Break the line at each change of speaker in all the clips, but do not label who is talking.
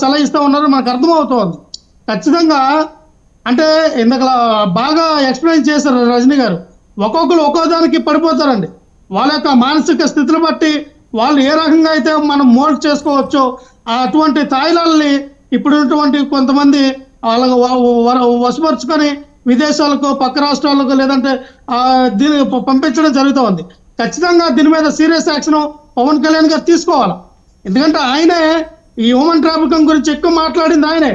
సలహిస్తూ ఉన్నారో మనకు అర్థమవుతోంది. ఖచ్చితంగా అంటే ఇందాక బాగా ఎక్స్ప్లెయిన్ చేశారు రజనీ గారు. ఒక్కొక్కరు ఒక్కో దానికి పడిపోతారండి. వాళ్ళ యొక్క మానసిక స్థితిని బట్టి వాళ్ళు ఏ రకంగా అయితే మనం మోల్డ్ చేసుకోవచ్చో అటువంటి తాయిలాల్ని ఇప్పుడున్నటువంటి కొంతమంది వాళ్ళ వశపరుచుకొని విదేశాలకు, పక్క రాష్ట్రాలకు లేదంటే దీన్ని పంపించడం జరుగుతూ ఉంది. ఖచ్చితంగా దీని మీద సీరియస్ యాక్షన్ పవన్ కళ్యాణ్ గారు తీసుకోవాలి. ఎందుకంటే ఆయనే ఈ హ్యూమన్ ట్రాఫికింగ్ గురించి ఎక్కువ మాట్లాడింది ఆయనే.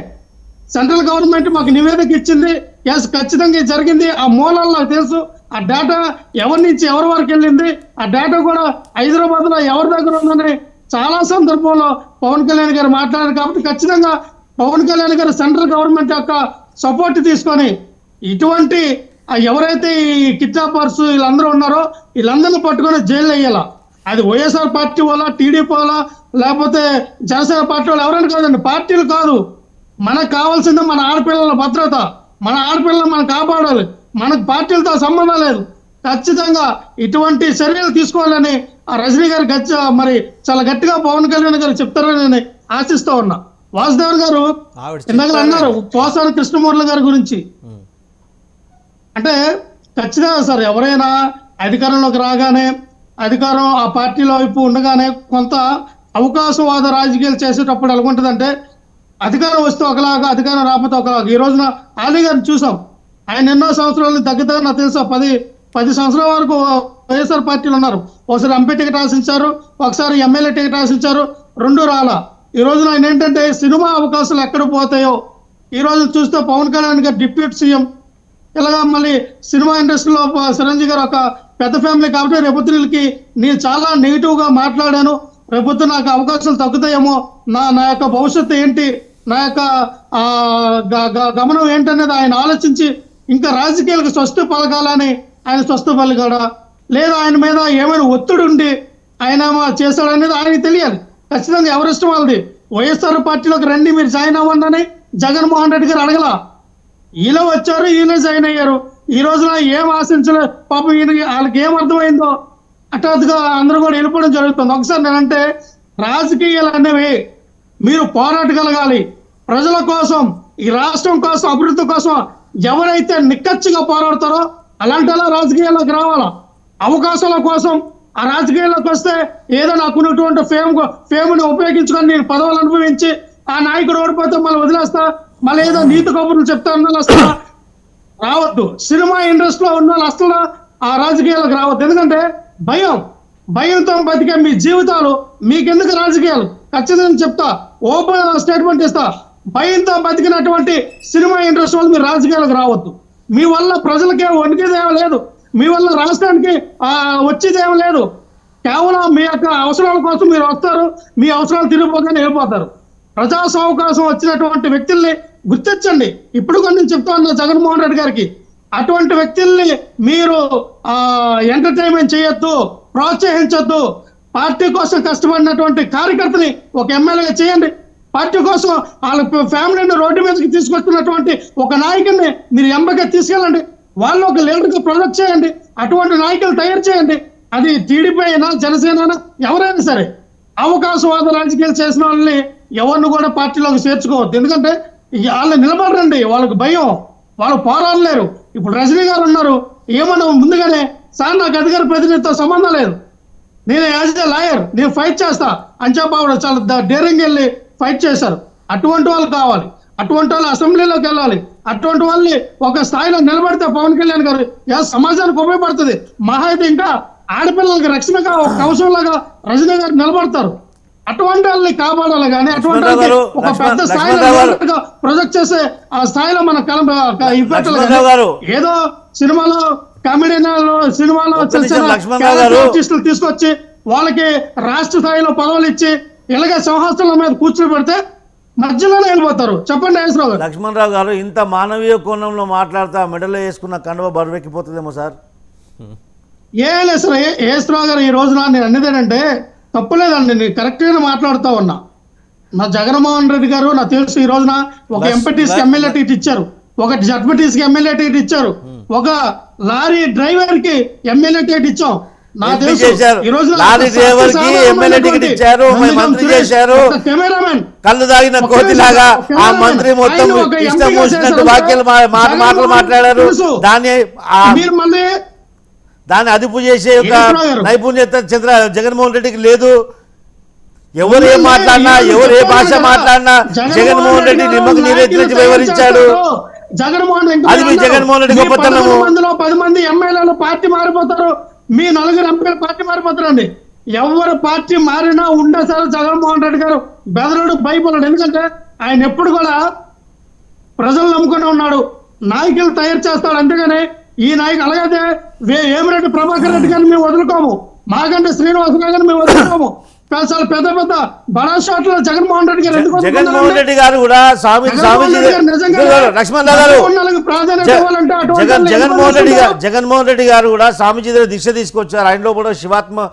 సెంట్రల్ గవర్నమెంట్ మాకు నివేదిక ఇచ్చింది, ఎస్ ఖచ్చితంగా జరిగింది, ఆ మూలాలు నాకు తెలుసు, ఆ డేటా ఎవరి నుంచి ఎవరి వరకు వెళ్ళింది, ఆ డేటా కూడా హైదరాబాద్ లో ఎవరి దగ్గర ఉందని చాలా సందర్భంలో పవన్ కళ్యాణ్ గారు మాట్లాడారు. కాబట్టి ఖచ్చితంగా పవన్ కళ్యాణ్ గారు సెంట్రల్ గవర్నమెంట్ యొక్క సపోర్ట్ తీసుకొని ఇటువంటి ఎవరైతే ఈ కిడ్నాపర్స్ వీళ్ళందరూ ఉన్నారో వీళ్ళందరినీ పట్టుకొని జైలు వేయాల. అది వైఎస్ఆర్ పార్టీ వాళ్ళ, టీడీపీ వాళ్ళ, లేకపోతే జనసేన పార్టీ వాళ్ళు ఎవరైనా కాదండి, పార్టీలు కాదు. మనకు కావాల్సింది మన ఆడపిల్లల భద్రత, మన ఆడపిల్లలు మనం కాపాడాలి, మనకు పార్టీలతో సంబంధం లేదు. ఖచ్చితంగా ఇటువంటి చర్యలు తీసుకోవాలని ఆ రజనీ గారు మరి చాలా గట్టిగా పవన్ కళ్యాణ్ గారు చెప్తారని నేను ఆశిస్తూ ఉన్నా. వాసుదేవన్ గారు ఇందాక అన్నారు పోసాని కృష్ణమూర్తి గారి గురించి. అంటే ఖచ్చితంగా సార్ ఎవరైనా అధికారంలోకి రాగానే, అధికారం ఆ పార్టీలో వైపు ఉండగానే కొంత అవకాశవాద రాజకీయాలు చేసేటప్పుడు ఎలాగుంటుందంటే అధికారం వస్తే ఒకలాగా, అధికారం రాకపోతే ఒకలాగా. ఈ రోజున ఆలీ గారిని చూసాం, ఆయన ఎన్నో సంవత్సరాలు దగ్గర నాకు తెలుసు 10 సంవత్సరాల వరకు వైఎస్ఆర్ పార్టీలు ఉన్నారు. ఒకసారి ఎంపీ టికెట్ ఆశించారు, ఒకసారి ఎమ్మెల్యే టికెట్ ఆశించారు, 2 రాలా. ఈ రోజున ఆయన ఏంటంటే సినిమా అవకాశాలు ఎక్కడ పోతాయో ఈ రోజు చూస్తే పవన్ కళ్యాణ్ గారు డిప్యూటీ సీఎం, ఇలాగా మళ్ళీ సినిమా ఇండస్ట్రీలో చిరంజీవి గారు ఒక పెద్ద ఫ్యామిలీ. కాబట్టి రేపొద్దులకి నేను చాలా నెగిటివ్ గా మాట్లాడాను, రేపొద్దు నాకు అవకాశాలు తగ్గుతాయేమో, నా యొక్క భవిష్యత్తు ఏంటి, నా యొక్క గమనం ఏంటనేది ఆయన ఆలోచించి ఇంకా రాజకీయాలకు స్వస్థ పలకాలని ఆయన స్వస్థ పలికాడా, లేదా ఆయన మీద ఏమైనా ఒత్తిడి ఉండి ఆయన చేశాడనేది ఆయనకి తెలియాలి. ఖచ్చితంగా ఎవరిష్టం వాళ్ళది. వైఎస్ఆర్ పార్టీలోకి రండి మీరు జాయిన్ అవ్వండి అని జగన్మోహన్ రెడ్డి గారు అడగల. ఈలో వచ్చారు, ఈలో జాయిన్ అయ్యారు. ఈ రోజున ఏం ఆశించలేదు పాపం. వాళ్ళకి ఏం అర్థమైందో హఠాత్తుగా అందరూ కూడా వెళ్ళిపోవడం జరుగుతుంది. ఒకసారి నేనంటే రాజకీయాలు అనేవి మీరు పోరాటగలగాలి ప్రజల కోసం, ఈ రాష్ట్రం కోసం, అభివృద్ధి కోసం. ఎవరైతే నిక్కచ్చిగా పోరాడతారో అలాంటి రాజకీయాల్లోకి రావాలా. అవకాశాల కోసం ఆ రాజకీయాల్లోకి వస్తే ఏదో నాకున్నటువంటి ఫేమ్ని ఉపయోగించుకొని నేను పదవులు అనుభవించి ఆ నాయకుడు ఓడిపోతే మళ్ళీ వదిలేస్తా, మళ్ళీ ఏదో నీతి కబుర్లు చెప్తాను అసలు రావద్దు. సినిమా ఇండస్ట్రీలో ఉన్న వాళ్ళు అసలు ఆ రాజకీయాలకు రావద్దు. ఎందుకంటే భయంతో బతికే మీ జీవితాలు మీకెందుకు రాజకీయాలు? ఖచ్చితంగా చెప్తా, ఓపెన్ స్టేట్మెంట్ ఇస్తా. భయంతో బతికినటువంటి సినిమా ఇండస్ట్రీ వాళ్ళు మీరు రాజకీయాలకు రావద్దు. మీ వల్ల ప్రజలకే వణికేదేం లేదు, మీ వల్ల రాష్ట్రానికి వచ్చేదేం లేదు. కేవలం మీ యొక్క అవసరాల కోసం మీరు వస్తారు, మీ అవసరాలు తిరిగిపోగానే వెళ్ళిపోతారు. ప్రజా అవకాశం వచ్చినటువంటి వ్యక్తుల్ని గుర్తించండి. ఇప్పుడు కూడా నేను చెప్తా ఉన్నా జగన్మోహన్ రెడ్డి గారికి, అటువంటి వ్యక్తుల్ని మీరు ఎంటర్టైన్మెంట్ చేయొద్దు, ప్రోత్సహించొద్దు. పార్టీ కోసం కష్టపడినటువంటి కార్యకర్తని ఒక ఎమ్మెల్యేగా చేయండి. పార్టీ కోసం వాళ్ళ ఫ్యామిలీని రోడ్డు మీదకి తీసుకొస్తున్నటువంటి ఒక నాయకుడిని మీరు ఎంపీగా తీసుకెళ్ళండి. వాళ్ళు ఒక లీడర్గా ప్రొజెక్ట్ చేయండి. అటువంటి నాయకులు తయారు చేయండి. అది టీడీపీ అయినా, జనసేన అయినా, ఎవరైనా సరే. అవకాశవాద రాజకీయాలు చేసిన వాళ్ళని ఎవరిని కూడా పార్టీలోకి చేర్చుకోవద్దు. ఎందుకంటే వాళ్ళు నిలబడరండి, వాళ్ళకి భయం, వాళ్ళు పోరాడలేరు. ఇప్పుడు రజనీ గారు ఉన్నారు, ఏమన్నా ముందుగానే సార్ నాకు అధికార ప్రతినిధితో సంబంధం లేదు, నేను యాజ్ ఏ లాయర్ నేను ఫైట్ చేస్తా అని చెప్పి చాలా డేరింగ్ వెళ్ళి ఫైట్ చేశారు. అటువంటి వాళ్ళు కావాలి, అటువంటి వాళ్ళు అసెంబ్లీలోకి వెళ్ళాలి. అటువంటి వాళ్ళని ఒక స్థాయిలో నిలబడితే పవన్ కళ్యాణ్ గారు సమాజానికి ఉపయోగపడుతుంది. మహా అయితే ఇంకా ఆడపిల్లలకి రక్షణగా ఒక కవచంలాగా రజనీ గారు నిలబడతారు. అటువంటి వాళ్ళని కాపాడాలి. కానీ అటువంటి ఒక పెద్ద స్థాయిలో ప్రొజెక్ట్ చేసే ఆ స్థాయిలో మన ఏదో సినిమాలో కామెడీలో సినిమాలో ఆర్టిస్టులు తీసుకొచ్చి వాళ్ళకి రాష్ట్ర స్థాయిలో పదవులు ఇచ్చి ఇలాగే సింహాసనాల మీద కూర్చొని పెడితే మధ్యలోనే వెళ్ళిపోతారు. చెప్పండి నాగేశ్వరరావు గారు.
లక్ష్మణరావు గారు, ఇంత మానవీయ కోణంలో మాట్లాడుతా మెడలో వేసుకున్న కండువ బరువెక్కిపోతుందేమో సార్.
ఏ లేదు సార్, నాగేశ్వరరావు గారు ఈ రోజున నేను అన్నదేనంటే తప్పులేదండి, నేను కరెక్ట్గానే మాట్లాడుతూ ఉన్నా. నా జగన్మోహన్ రెడ్డి గారు నాకు తెలుసు ఈ రోజున ఒక ఎంపీటీసీకి ఎమ్మెల్యే టికెట్ ఇచ్చారు, ఒక జడ్పీటీసీకి ఎమ్మెల్యే టికెట్ ఇచ్చారు, ఒక లారీ డ్రైవర్ కి ఎమ్మెల్యే టికెట్ ఇచ్చాం. నా
ఎంపీ
తెలుసు.
చేశారు,
ఈ రోజు
లారీ డ్రైవర్ కి ఎమ్మెల్యే టికెట్ ఇచ్చారు, మంత్రి చేశారు.
కెమెరామెన్
కళ్ళు తాగిన కోతిలాగా ఆ మంత్రి మొత్తం ఇష్టం వచ్చినట్టు వాక్యాలు మాటలు మాట్లాడారు.
మీరు మళ్ళీ
దాన్ని అదుపు చేసే ఒక నైపుణ్యత జగన్మోహన్ రెడ్డికి లేదు. ఎవరు ఏం మాట్లాడినా, ఎవరు ఏ భాష మాట్లాడినా జగన్మోహన్ రెడ్డి నిమ్మకు నీరెత్తించి వివరించాడు.
జగన్మోహన్ రెడ్డి
అది మీ జగన్మోహన్ రెడ్డి గొప్పతనము.
10 మంది ఎమ్మెల్యేలు పార్టీ మారిపోతారు, మీ 4 ఎంపీలు పార్టీ మారిపోతారండి. ఎవరు పార్టీ మారినా ఉండేసారి జగన్మోహన్ రెడ్డి గారు బెదరుడు భయపడడు. ఎందుకంటే ఆయన ఎప్పుడు కూడా ప్రజలు నమ్ముకుని ఉన్నాడు, నాయకులు తయారు చేస్తాడు. అంతేగాని ఈ నాయకు అలాగైతే ఏమిరెడ్డి ప్రభాకర్ రెడ్డి గారిని మేము వదులుకోము, మాకంటే శ్రీనివాస గారిని మేము వదులుకోము. చాలా పెద్ద పెద్ద బడా షాట్లు జగన్మోహన్ రెడ్డి గారు ఎందుకు
జగన్మోహన్ రెడ్డి గారు కూడా స్వామీజీ లక్ష్మణ్ గారు జగన్మోహన్ రెడ్డి గారు కూడా స్వామీజీ దగ్గర దీక్ష తీసుకొచ్చారు. ఆయనలో కూడా శివాత్మ